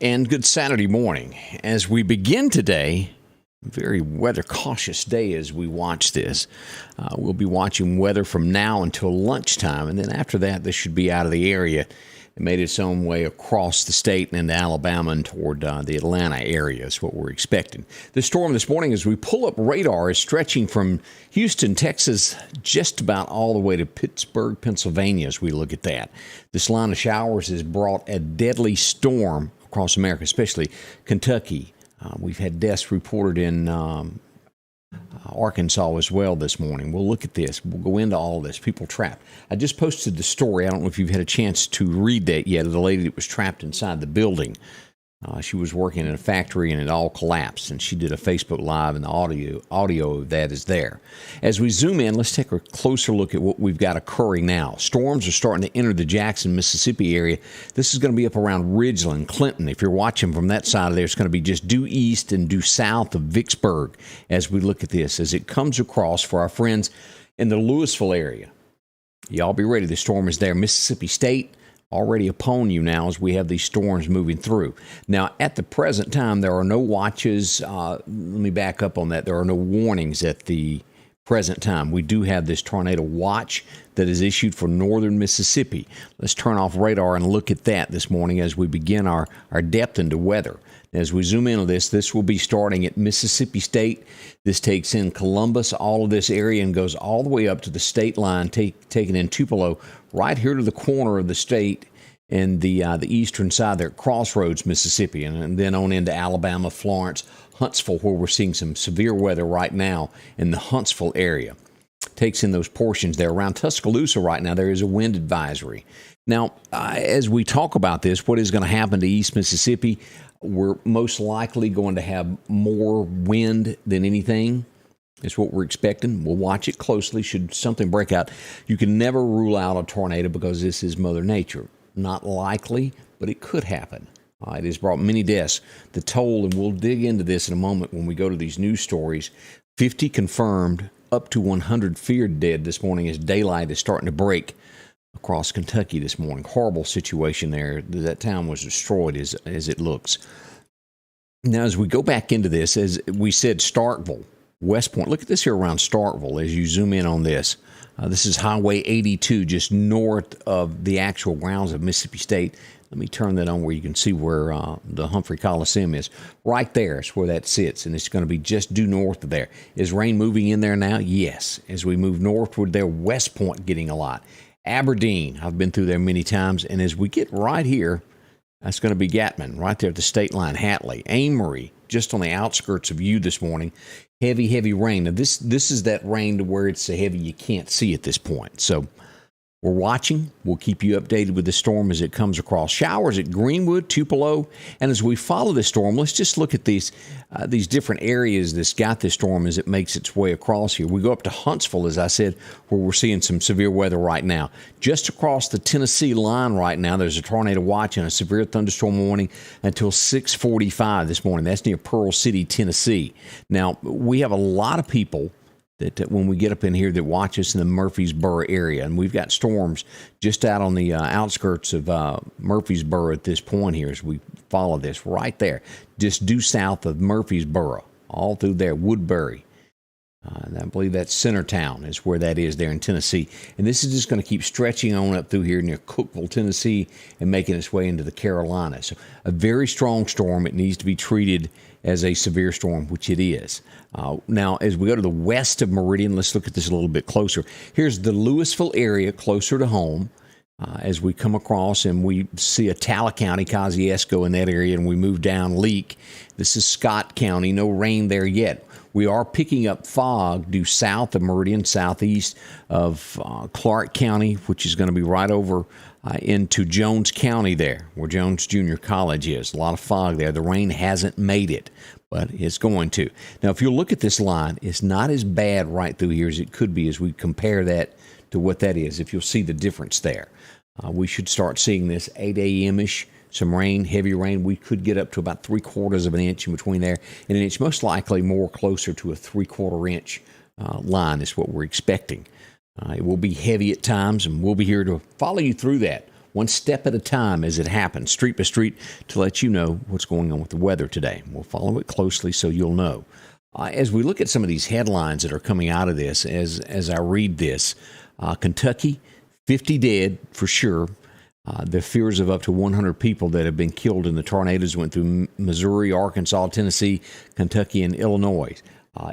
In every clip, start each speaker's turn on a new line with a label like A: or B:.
A: And good Saturday morning. As we begin today, very weather cautious day as we watch this. We'll be watching weather from now until lunchtime, and then after that, this should be out of the area. It made its own way across the state and into Alabama and toward the Atlanta area is what we're expecting. The storm this morning, as we pull up radar, is stretching from Houston, Texas, just about all the way to Pittsburgh, Pennsylvania, as we look at that. This line of showers has brought a deadly storm across America, especially Kentucky. We've had deaths reported in Arkansas as well this morning. We'll look at this. We'll go into all of this. People trapped. I just posted the story. I don't know if you've had a chance to read that yet, of the lady that was trapped inside the building. She was working in a factory and it all collapsed, and she did a Facebook Live, and the audio of that is there. As we zoom in, let's take a closer look at what we've got occurring now. Storms are starting to enter the Jackson, Mississippi area. This is going to be up around Ridgeland, Clinton. If you're watching from that side of there, it's going to be just due east and due south of Vicksburg as we look at this, as it comes across for our friends in the Louisville area. Y'all be ready. The storm is there. Mississippi State already upon you now as we have these storms moving through. Now, at the present time, there are no watches. Let me back up on that. There are no warnings at the present time. We do have this tornado watch that is issued for northern Mississippi. Let's turn off radar and look at that this morning as we begin our depth into weather. As we zoom in on this will be starting at Mississippi State. This takes in Columbus, all of this area, and goes all the way up to the state line, taking in Tupelo, right here to the corner of the state and the eastern side there at Crossroads, Mississippi, and then on into Alabama, Florence, Huntsville, where we're seeing some severe weather right now in the Huntsville area. Takes in those portions there. Around Tuscaloosa right now, there is a wind advisory. Now, as we talk about this, what is going to happen to East Mississippi? We're most likely going to have more wind than anything. It's what we're expecting. We'll watch it closely. Should something break out, you can never rule out a tornado because this is Mother Nature. Not likely, but it could happen. It has brought many deaths. The toll, and we'll dig into this in a moment when we go to these news stories, 50 confirmed, up to 100 feared dead this morning as daylight is starting to break across Kentucky this morning. Horrible situation there. That town was destroyed as it looks. Now, as we go back into this, as we said, Starkville, West Point. Look at this here around Starkville as you zoom in on this. This is Highway 82, just north of the actual grounds of Mississippi State. Let me turn that on where you can see where the Humphrey Coliseum is. Right there is where that sits, and it's going to be just due north of there. Is rain moving in there now? Yes. As we move northward there, West Point getting a lot. Aberdeen, I've been through there many times, and as we get right here, that's going to be Gatman, right there at the state line. Hatley, Amory, just on the outskirts of you this morning. Heavy rain. Now, this is that rain to where it's so heavy you can't see at this point. So we're watching. We'll keep you updated with the storm as it comes across. Showers at Greenwood, Tupelo, and as we follow this storm, let's just look at these different areas that's got this storm as it makes its way across here. We go up to Huntsville, as I said, where we're seeing some severe weather right now. Just across the Tennessee line right now, there's a tornado watch and a severe thunderstorm warning until 6:45 this morning. That's near Pearl City, Tennessee. Now, we have a lot of people that when we get up in here that watch us in the Murfreesboro area, and we've got storms just out on the outskirts of Murfreesboro at this point here as we follow this right there, just due south of Murfreesboro, all through there, Woodbury. And I believe that's Centertown is where that is there in Tennessee. And this is just going to keep stretching on up through here near Cookeville, Tennessee, and making its way into the Carolinas. So a very strong storm. It needs to be treated as a severe storm, which it is. Now, as we go to the west of Meridian, let's look at this a little bit closer. Here's the Louisville area closer to home. As we come across and we see Attala County, Kosciuszko in that area, and we move down Leake. This is Scott County. No rain there yet. We are picking up fog due south of Meridian, southeast of Clark County, which is going to be right over into Jones County there, where Jones Junior College is. A lot of fog there. The rain hasn't made it, but it's going to. Now, if you look at this line, it's not as bad right through here as it could be as we compare that to what that is, if you'll see the difference there. We should start seeing this 8 a.m.-ish. Some rain, heavy rain. We could get up to about 3/4 of an inch in between there. And it's most likely more closer to a 3/4 inch line is what we're expecting. It will be heavy at times, and we'll be here to follow you through that. one step at a time as it happens, street by street, to let you know what's going on with the weather today. We'll follow it closely so you'll know. As we look at some of these headlines that are coming out of this, as I read this, Kentucky, 50 dead for sure. The fears of up to 100 people that have been killed in the tornadoes went through Missouri, Arkansas, Tennessee, Kentucky, and Illinois.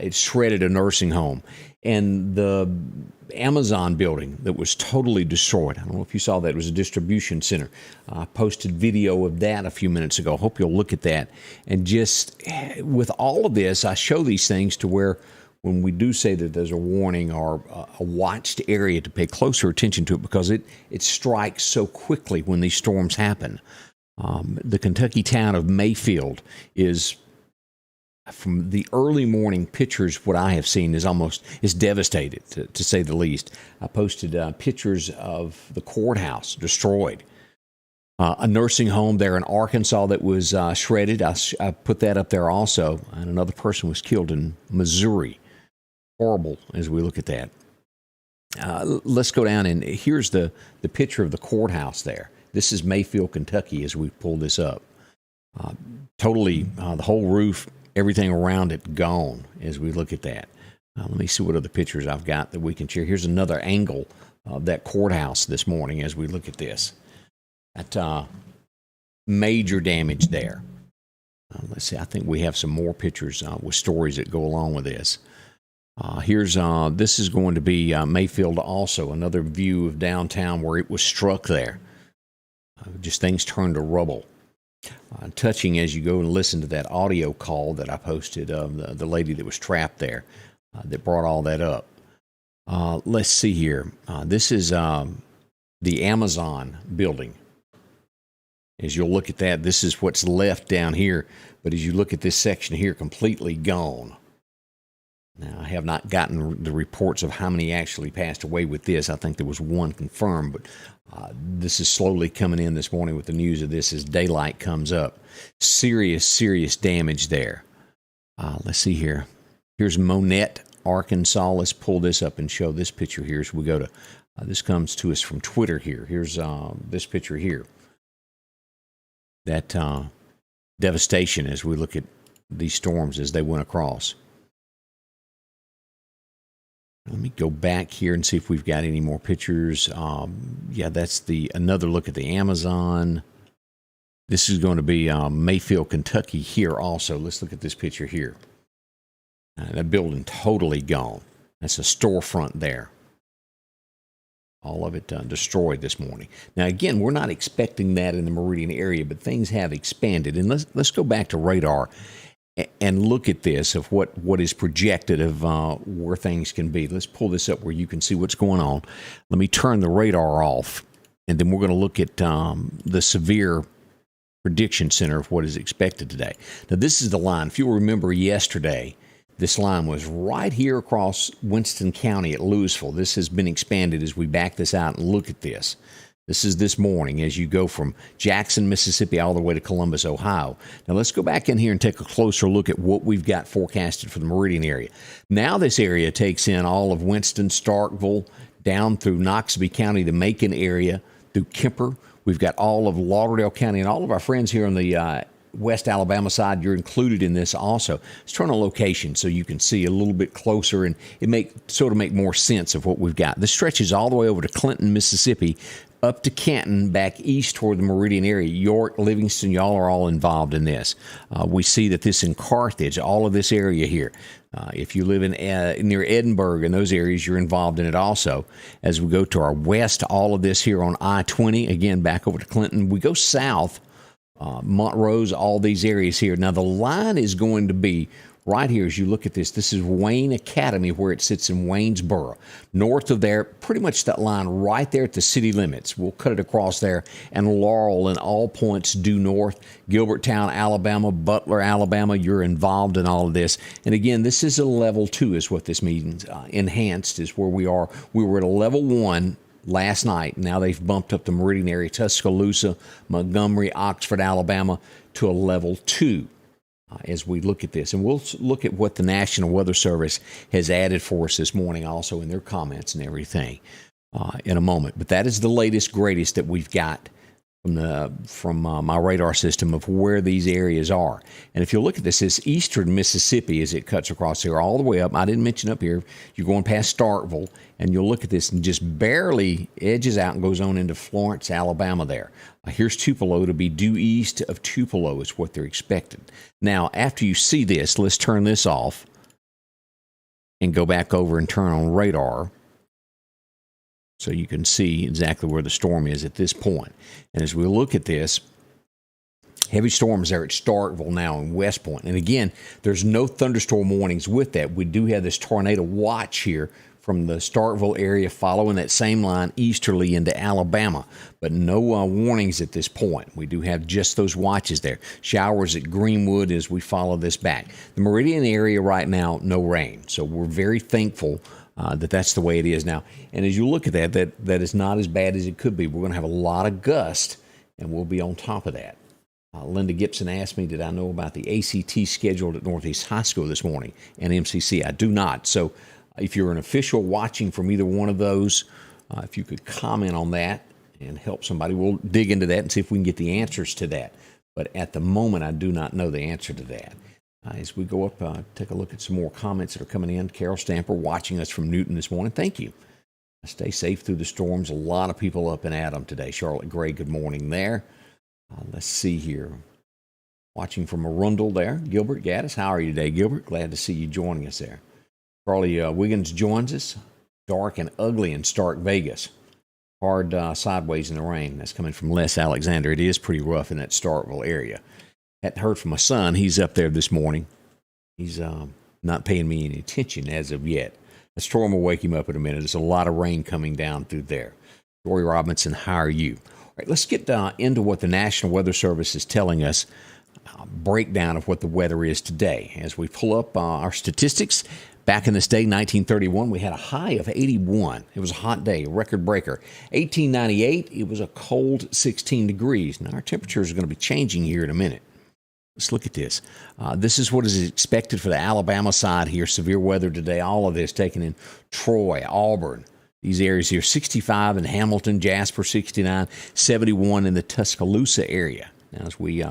A: It shredded a nursing home. And the Amazon building that was totally destroyed. I don't know if you saw that. It was a distribution center. I posted video of that a few minutes ago. Hope you'll look at that. And just with all of this, I show these things to where when we do say that there's a warning or a watched area, to pay closer attention to it, because it strikes so quickly when these storms happen. The Kentucky town of Mayfield is, from the early morning pictures, what I have seen is devastated, to say the least. I posted pictures of the courthouse destroyed. A nursing home there in Arkansas that was shredded. I put that up there also. And another person was killed in Missouri. Horrible as we look at that. Let's go down, and here's the picture of the courthouse there. This is Mayfield, Kentucky, as we pull this up. Totally, the whole roof, everything around it gone as we look at that. Let me see what other pictures I've got that we can share. Here's another angle of that courthouse this morning as we look at this. That major damage there. Let's see, I think we have some more pictures with stories that go along with this. This is going to be Mayfield also, another view of downtown where it was struck there. Just things turned to rubble. Touching as you go and listen to that audio call that I posted of the lady that was trapped there that brought all that up. Let's see here. This is the Amazon building. As you'll look at that, this is what's left down here. But as you look at this section here, completely gone. Now, I have not gotten the reports of how many actually passed away with this. I think there was one confirmed, but this is slowly coming in this morning with the news of this as daylight comes up. Serious, serious damage there. Let's see here. Here's Monette, Arkansas. Let's pull this up and show this picture here as we go to, this comes to us from Twitter here. Here's this picture here. That devastation as we look at these storms as they went across. Let me go back here and see if we've got any more pictures. Yeah, that's another look at the Amazon. This is going to be Mayfield, Kentucky here also. Let's look at this picture here. That building totally gone. That's a storefront there. All of it destroyed this morning. Now, again, we're not expecting that in the Meridian area, but things have expanded. And let's go back to radar and look at this of what is projected of where things can be. Let's pull this up where you can see what's going on. Let me turn the radar off, and then we're going to look at the severe prediction center of what is expected today. Now, this is the line. If you'll remember yesterday, this line was right here across Winston County at Louisville. This has been expanded as we back this out and look at this. This is this morning as you go from Jackson, Mississippi, all the way to Columbus, Ohio. Now, let's go back in here and take a closer look at what we've got forecasted for the Meridian area. Now, this area takes in all of Winston, Starkville, down through Noxubee County, the Macon area, through Kemper. We've got all of Lauderdale County, and all of our friends here on the West Alabama side, you're included in this also. Let's turn on location so you can see a little bit closer, and it make more sense of what we've got. This stretches all the way over to Clinton, Mississippi, up to Canton, back east toward the Meridian area. York, Livingston, y'all are all involved in this. We see that this in Carthage, all of this area here. If you live in near Edinburgh and those areas, you're involved in it also. As we go to our west, all of this here on I-20, again, back over to Clinton. We go south, Montrose, all these areas here. Now, the line is going to be right here as you look at this. This is Wayne Academy, where it sits in Waynesboro. North of there, pretty much that line right there at the city limits. We'll cut it across there. And Laurel and all points due north. Gilberttown, Alabama, Butler, Alabama, you're involved in all of this. And again, this is a level 2 is what this means. Enhanced is where we are. We were at a level 1 last night. Now they've bumped up the Meridian area, Tuscaloosa, Montgomery, Oxford, Alabama, to a level 2. As we look at this. And we'll look at what the National Weather Service has added for us this morning also in their comments and everything. in a moment. But that is the latest, greatest that we've got from my radar system of where these areas are. And if you look at this, it's eastern Mississippi as it cuts across here all the way up. I didn't mention up here, you're going past Starkville, and you'll look at this and just barely edges out and goes on into Florence, Alabama there. Here's Tupelo to be due east of Tupelo is what they're expecting. Now, after you see this, let's turn this off and go back over and turn on radar, so you can see exactly where the storm is at this point. And as we look at this, heavy storms there at Starkville now in West Point. And again, there's no thunderstorm warnings with that. We do have this tornado watch here from the Starkville area following that same line easterly into Alabama, but no warnings at this point. We do have just those watches there. Showers at Greenwood as we follow this back. The Meridian area right now, no rain. So we're very thankful that's the way it is now. And as you look at that is not as bad as it could be. We're going to have a lot of gust, and we'll be on top of that. Linda Gibson asked me, did I know about the ACT scheduled at Northeast High School this morning and MCC? I do not. So if you're an official watching from either one of those, if you could comment on that and help somebody, we'll dig into that and see if we can get the answers to that. But at the moment, I do not know the answer to that. As we go up, take a look at some more comments that are coming in. Carol Stamper watching us from Newton this morning. Thank you. Stay safe through the storms. A lot of people up in Adam today. Charlotte Gray, good morning there. Let's see here. Watching from Arundel there. Gilbert Gaddis, how are you today, Gilbert? Glad to see you joining us there. Charlie Wiggins joins us. Dark and ugly in Stark Vegas. Hard sideways in the rain. That's coming from Les Alexander. It is pretty rough in that Starkville area. Hadn't heard from my son. He's up there this morning. He's not paying me any attention as of yet. The storm will wake him up in a minute. There's a lot of rain coming down through there. Dory Robinson, how are you? All right, let's get into what the National Weather Service is telling us. Breakdown of what the weather is today. As we pull up our statistics, back in this day, 1931, we had a high of 81. It was a hot day, a record breaker. 1898, it was a cold 16 degrees. Now, our temperatures are going to be changing here in a minute. Let's look at this. This is what is expected for the Alabama side here. Severe weather today. All of this taken in Troy, Auburn. These areas here, 65 in Hamilton, Jasper, 69, 71 in the Tuscaloosa area. Now, as we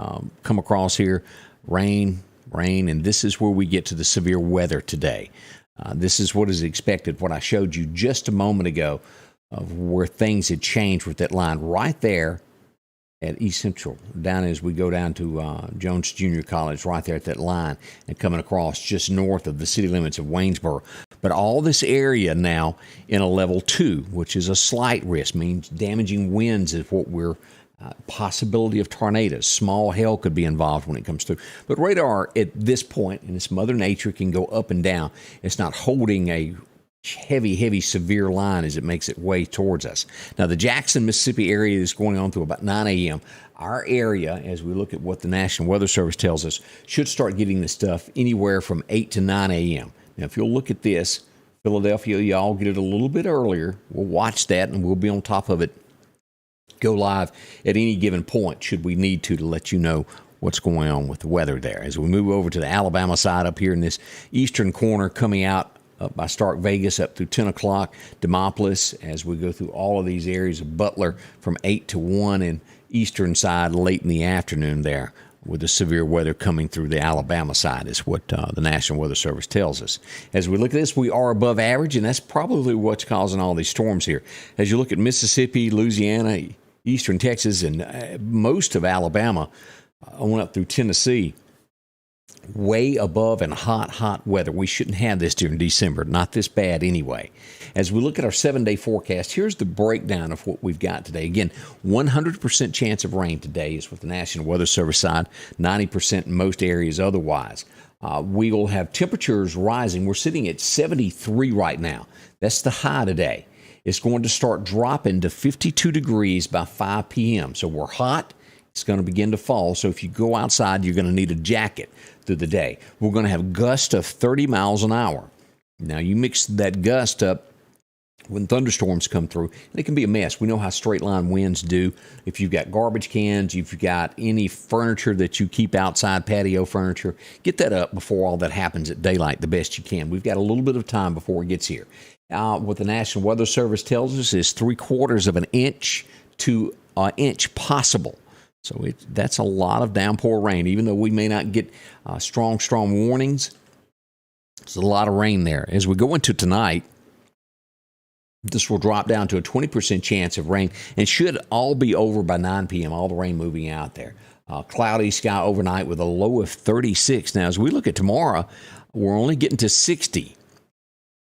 A: come across here, rain, and this is where we get to the severe weather today. This is what is expected, what I showed you just a moment ago of where things had changed with that line right there at East Central, down as we go down to Jones Junior College, right there at that line, and coming across just north of the city limits of Waynesboro. But all this area now in a level 2, which is a slight risk, means damaging winds is what we're possibility of tornadoes. Small hail could be involved when it comes through. But radar at this point, and it's Mother Nature, can go up and down. It's not holding a heavy, severe line as it makes its way towards us. Now, the Jackson, Mississippi area is going on through about 9 a.m. Our area, as we look at what the National Weather Service tells us, should start getting this stuff anywhere from 8 to 9 a.m. Now, if you'll look at this, Philadelphia, y'all get it a little bit earlier. We'll watch that, and we'll be on top of it. Go live at any given point, should we need to let you know what's going on with the weather there. As we move over to the Alabama side up here in this eastern corner, coming out up by Stark Vegas up through 10 o'clock, Demopolis, as we go through all of these areas of Butler from 8 to 1 and eastern side late in the afternoon there, with the severe weather coming through the Alabama side is what the National Weather Service tells us. As we look at this, we are above average, and that's probably what's causing all these storms here. As you look at Mississippi, Louisiana, eastern Texas, and most of Alabama, on up through Tennessee, way above and hot weather. We shouldn't have this during December, not this bad anyway. As we look at our 7-day forecast, here's the breakdown of what we've got today. Again, 100% chance of rain today is with the National Weather Service side, 90% in most areas otherwise. We will have temperatures rising. We're sitting at 73 right now. That's the high today. It's going to start dropping to 52 degrees by 5 p.m. So we're hot. It's going to begin to fall. So if you go outside, you're going to need a jacket through the day. We're going to have gusts of 30 miles an hour. Now, you mix that gust up when thunderstorms come through, and it can be a mess. We know how straight line winds do. If you've got garbage cans, if you've got any furniture that you keep outside, patio furniture, get that up before all that happens at daylight the best you can. We've got a little bit of time before it gets here. what the National Weather Service tells us is 3/4 of an inch to an inch possible. So that's a lot of downpour rain. Even though we may not get strong warnings, there's a lot of rain there. As we go into tonight, this will drop down to a 20% chance of rain and should all be over by 9 p.m., all the rain moving out there. Cloudy sky overnight with a low of 36. Now, as we look at tomorrow, we're only getting to 60.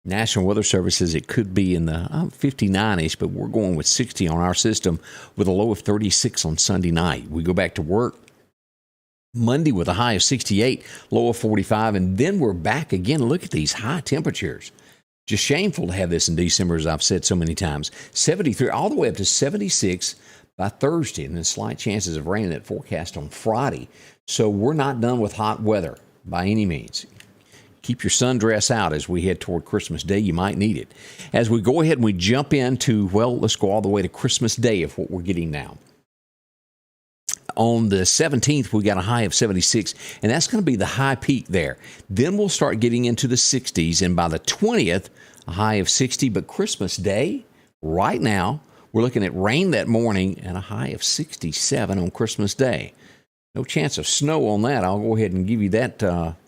A: National Weather Service says it could be in the 59-ish, but we're going with 60 on our system with a low of 36 on Sunday night. We go back to work Monday with a high of 68, low of 45, and then we're back again. Look at these high temperatures. Just shameful to have this in December, as I've said so many times. 73 all the way up to 76 by Thursday, and then slight chances of rain in that forecast on Friday. So we're not done with hot weather by any means. Keep your sundress out as we head toward Christmas Day. You might need it. As we go ahead and we jump into, well, let's go all the way to Christmas Day of what we're getting now. On the 17th, we got a high of 76, and that's going to be the high peak there. Then we'll start getting into the 60s, and by the 20th, a high of 60. But Christmas Day, right now, we're looking at rain that morning and a high of 67 on Christmas Day. No chance of snow on that. I'll go ahead and give you that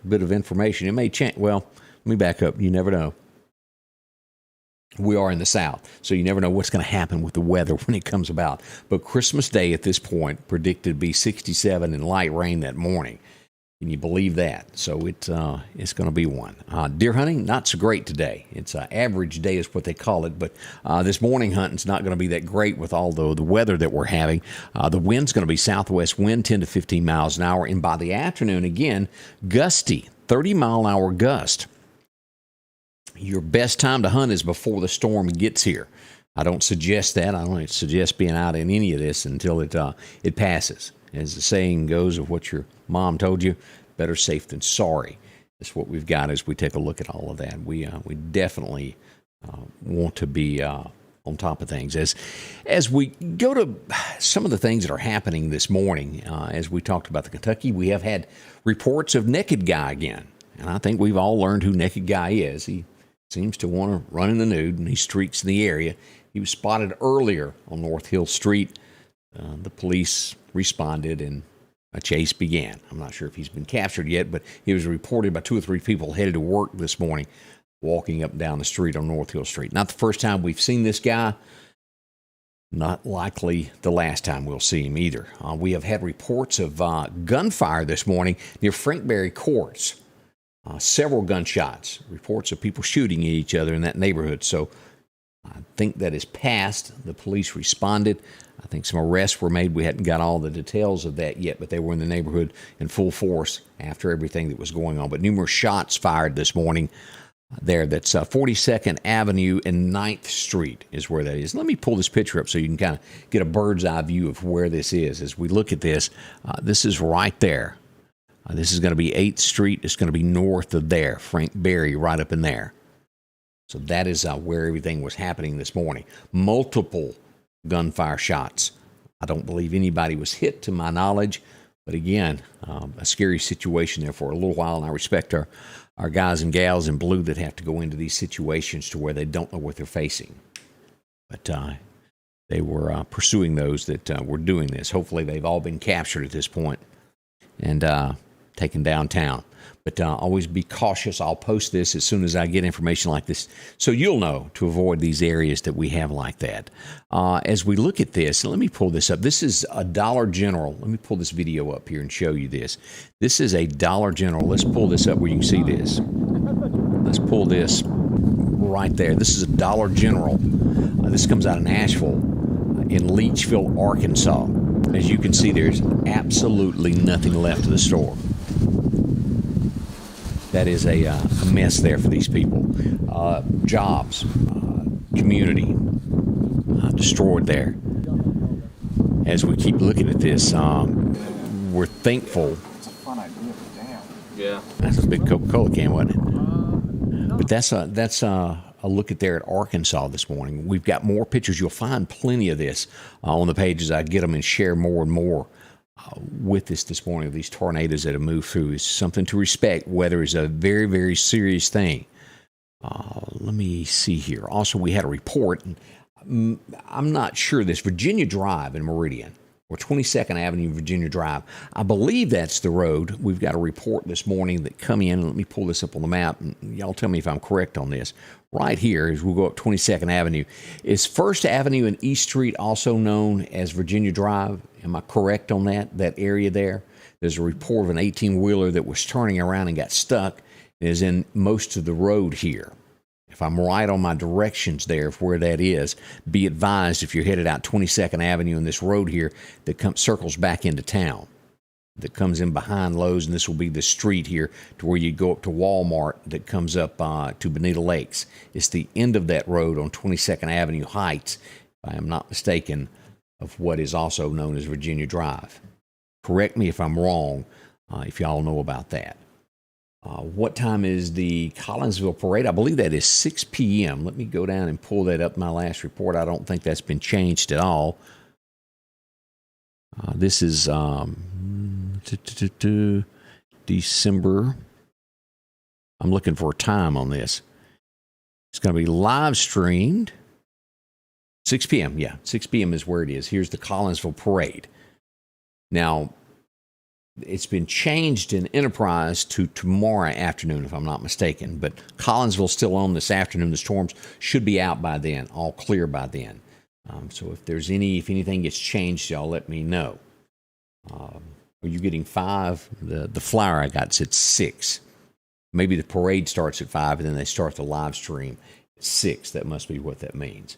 A: bit of information. It may change. Well, let me back up. You never know. We are in the South, so you never know what's going to happen with the weather when it comes about. But Christmas Day at this point predicted to be 67 and light rain that morning. Can you believe that? So it's going to be one. Deer hunting, not so great today. It's an average day is what they call it. But this morning hunting's not going to be that great with all the weather that we're having. The wind's going to be southwest wind, 10 to 15 miles an hour. And by the afternoon, again, gusty, 30-mile-an-hour gust. Your best time to hunt is before the storm gets here. I don't suggest that. I don't suggest being out in any of this until it passes. As the saying goes of what your mom told you, better safe than sorry. That's what we've got as we take a look at all of that. We definitely want to be on top of things. As we go to some of the things that are happening this morning, as we talked about the Kentucky, we have had reports of Naked Guy again. And I think we've all learned who Naked Guy is. He seems to want to run in the nude, and he streaks in the area. He was spotted earlier on North Hill Street. The police responded, and a chase began. I'm not sure if he's been captured yet, but he was reported by 2 or 3 people headed to work this morning, walking up and down the street on North Hill Street. Not the first time we've seen this guy. Not likely the last time we'll see him either. We have had reports of gunfire this morning near Frankberry Courts. Several gunshots, reports of people shooting at each other in that neighborhood. So I think that is past. The police responded. I think some arrests were made. We hadn't got all the details of that yet, but they were in the neighborhood in full force after everything that was going on. But numerous shots fired this morning there. That's 42nd Avenue and 9th Street is where that is. Let me pull this picture up so you can kind of get a bird's eye view of where this is. As we look at this, this is right there. This is going to be 8th Street. It's going to be north of there, Frank Berry, right up in there. So that is where everything was happening this morning. Multiple gunfire shots. I don't believe anybody was hit to my knowledge. But again, a scary situation there for a little while. And I respect our guys and gals in blue that have to go into these situations to where they don't know what they're facing. But they were pursuing those that were doing this. Hopefully they've all been captured at this point and taken downtown. But always be cautious. I'll post this as soon as I get information like this so you'll know to avoid these areas that we have like that. As we look at this, let me pull this up. This is a Dollar General. Let me pull this video up here and show you this. This is a Dollar General. Let's pull this up where you can see this. Let's pull this right there. This is a Dollar General. This comes out of Nashville in Leachville, Arkansas. As you can see, there's absolutely nothing left of the store. That is a mess there for these people. Jobs, community destroyed there. As we keep looking at this, we're thankful.
B: It's a fun idea, but damn.
C: Yeah.
A: That's a big Coca-Cola can, wasn't it? But that's a look at there at Arkansas this morning. We've got more pictures. You'll find plenty of this on the pages. I get them and share more and more with us this morning of these tornadoes that have moved through. It's something to respect. Weather is a very, very serious thing. Let me see here. Also, we had a report. I'm not sure this. Virginia Drive in Meridian, or 22nd Avenue, Virginia Drive. I believe that's the road. We've got a report this morning that come in. Let me pull this up on the map, and y'all tell me if I'm correct on this. Right here, as we go up 22nd Avenue, is First Avenue and East Street also known as Virginia Drive? Am I correct on that area there? There's a report of an 18-wheeler that was turning around and got stuck. It is in most of the road here. If I'm right on my directions there of where that is, be advised if you're headed out 22nd Avenue and this road here that circles back into town, that comes in behind Lowe's, and this will be the street here to where you go up to Walmart that comes up to Bonita Lakes. It's the end of that road on 22nd Avenue Heights, if I am not mistaken, of what is also known as Virginia Drive. Correct me if I'm wrong, if y'all know about that. What time is the Collinsville Parade? I believe that is 6 p.m. Let me go down and pull that up, my last report. I don't think that's been changed at all. This is December. I'm looking for a time on this. It's going to be live streamed. 6 p.m. Yeah, 6 p.m. is where it is. Here's the Collinsville Parade. Now, it's been changed in Enterprise to tomorrow afternoon, if I'm not mistaken. But Collinsville's still on this afternoon. The storms should be out by then, all clear by then. So if anything gets changed, y'all let me know. Are you getting 5? The flyer I got said 6. Maybe the parade starts at 5, and then they start the live stream at 6. That must be what that means.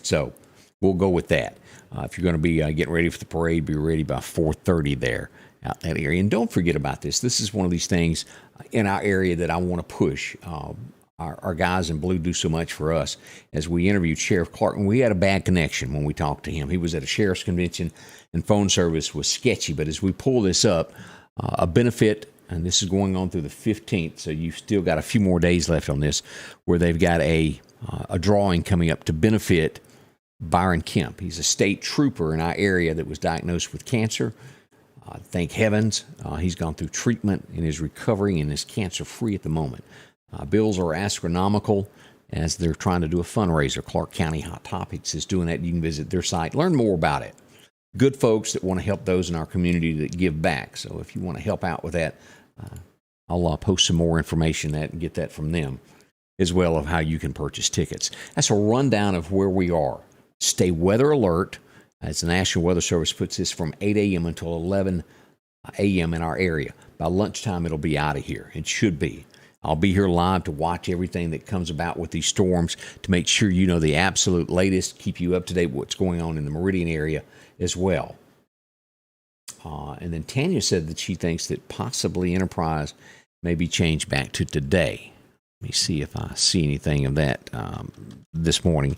A: So we'll go with that. If you're going to be getting ready for the parade, be ready by 4:30 there out in that area. And don't forget about this. This is one of these things in our area that I want to push. Our guys in blue do so much for us. As we interviewed Sheriff Clark, and we had a bad connection when we talked to him. He was at a sheriff's convention, and phone service was sketchy. But as we pull this up, a benefit, and this is going on through the 15th, so you've still got a few more days left on this, where they've got a drawing coming up to benefit Byron Kemp. He's a state trooper in our area that was diagnosed with cancer. Thank heavens, he's gone through treatment and is recovering and is cancer-free at the moment. Bills are astronomical as they're trying to do a fundraiser. Clark County Hot Topics is doing that. You can visit their site, learn more about it. Good folks that want to help those in our community that give back. So if you want to help out with that, I'll post some more information and get that from them, as well of how you can purchase tickets. That's a rundown of where we are. Stay weather alert. As the National Weather Service puts this, from 8 a.m. until 11 a.m. in our area. By lunchtime, it'll be out of here. It should be. I'll be here live to watch everything that comes about with these storms to make sure you know the absolute latest, keep you up to date with what's going on in the Meridian area as well. And then Tanya said that she thinks that possibly Enterprise may be changed back to today. Let me see if I see anything of that this morning.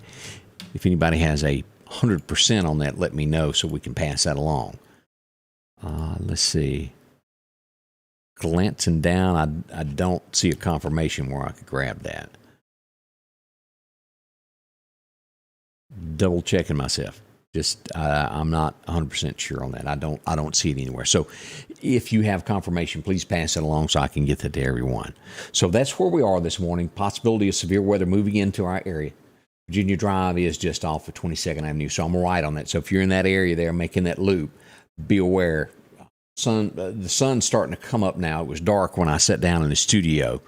A: If anybody has a 100% on that, let me know so we can pass that along. Let's see. Glancing down, I don't see a confirmation where I could grab that. Double checking myself. Just I'm not 100% sure on that. I don't see it anywhere. So if you have confirmation, please pass it along so I can get that to everyone. So that's where we are this morning. Possibility of severe weather moving into our area. Virginia Drive is just off of 22nd Avenue, so I'm right on that. So if you're in that area there making that loop, be aware. The sun's starting to come up now. It was dark when I sat down in the studio,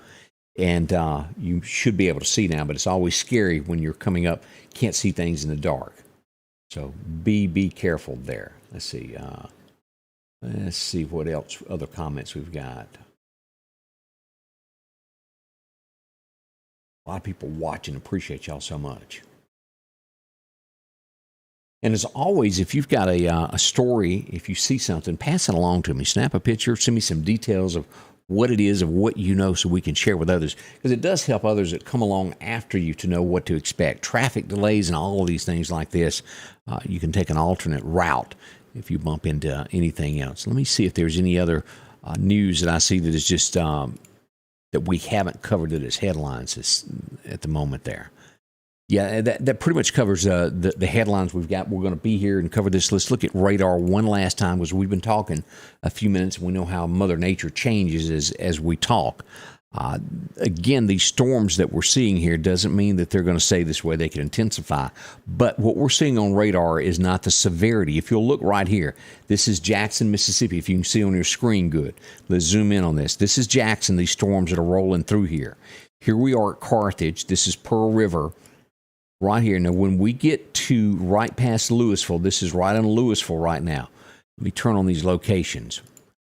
A: and you should be able to see now, but it's always scary when you're coming up, can't see things in the dark. So be careful there. Let's see what else, other comments we've got. A lot of people watching. Appreciate y'all so much. And as always, if you've got a story, if you see something, pass it along to me. Snap a picture, send me some details of what it is, of what you know, so we can share with others. Because it does help others that come along after you to know what to expect. Traffic delays and all of these things like this, you can take an alternate route if you bump into anything else. Let me see if there's any other news that I see that is just that we haven't covered that is headlines at the moment there. Yeah, that pretty much covers the headlines we've got. We're going to be here and cover this. Let's look at radar one last time, because we've been talking a few minutes. We know how Mother Nature changes as we talk. Again, these storms that we're seeing here doesn't mean that they're going to stay this way. They can intensify. But what we're seeing on radar is not the severity. If you'll look right here, this is Jackson, Mississippi. If you can see on your screen, good. Let's zoom in on this. This is Jackson, these storms that are rolling through here. Here we are at Carthage. This is Pearl River right here. Now, when we get to right past Louisville, this is right on Louisville right now. Let me turn on these locations.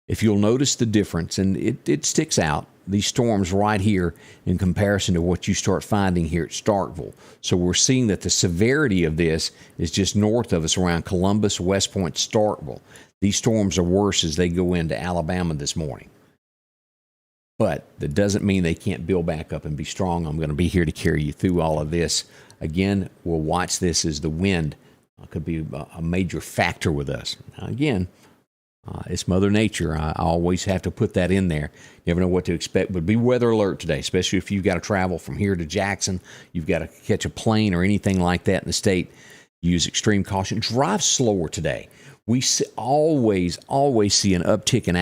A: If you'll notice the difference, and it sticks out, these storms right here in comparison to what you start finding here at Starkville. So we're seeing that the severity of this is just north of us around Columbus, West Point, Starkville. These storms are worse as they go into Alabama this morning. But that doesn't mean they can't build back up and be strong. I'm going to be here to carry you through all of this. Again, we'll watch this as the wind could be a major factor with us. Now, again, it's Mother Nature. I always have to put that in there. You never know what to expect, but be weather alert today, especially if you've got to travel from here to Jackson. You've got to catch a plane or anything like that in the state. Use extreme caution. Drive slower today. We always see an uptick in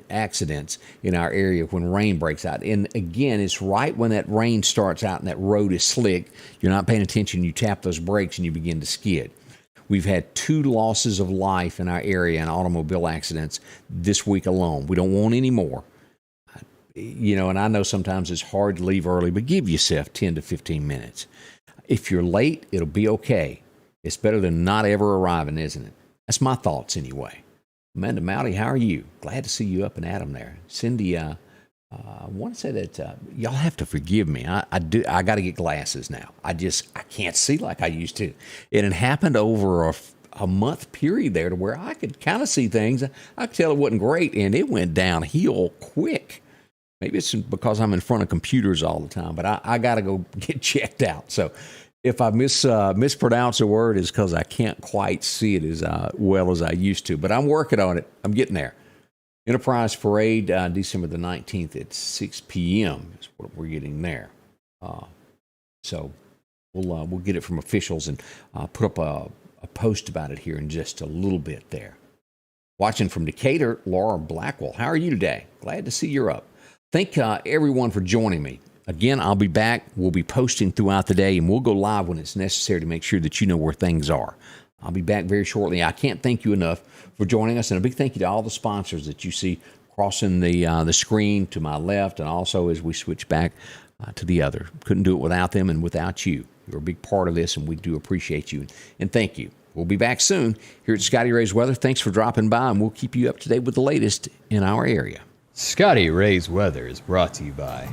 A: accidents in our area when rain breaks out. And again, it's right when that rain starts out and that road is slick. You're not paying attention. You tap those brakes and you begin to skid. We've had 2 losses of life in our area in automobile accidents this week alone. We don't want any more. And I know sometimes it's hard to leave early, but give yourself 10 to 15 minutes. If you're late, it'll be okay. It's better than not ever arriving, isn't it? That's my thoughts anyway. Amanda Mowdy, how are you? Glad to see you up and at 'em there. Cindy, I want to say that y'all have to forgive me. I got to get glasses now. I can't see like I used to. It had happened over a month period there to where I could kind of see things. I could tell it wasn't great, and it went downhill quick. Maybe it's because I'm in front of computers all the time, but I got to go get checked out. So if I mispronounce a word, it's because I can't quite see it as well as I used to. But I'm working on it. I'm getting there. Enterprise Parade, December the 19th at 6 p.m. is what we're getting there. So we'll get it from officials and put up a post about it here in just a little bit there. Watching from Decatur, Laura Blackwell. How are you today? Glad to see you're up. Thank everyone for joining me. Again, I'll be back. We'll be posting throughout the day, and we'll go live when it's necessary to make sure that you know where things are. I'll be back very shortly. I can't thank you enough for joining us, and a big thank you to all the sponsors that you see crossing the screen to my left, and also as we switch back to the other. Couldn't do it without them and without you. You're a big part of this, and we do appreciate you, and thank you. We'll be back soon here at Scotty Ray's Weather. Thanks for dropping by, and we'll keep you up to date with the latest in our area.
C: Scotty Ray's Weather is brought to you by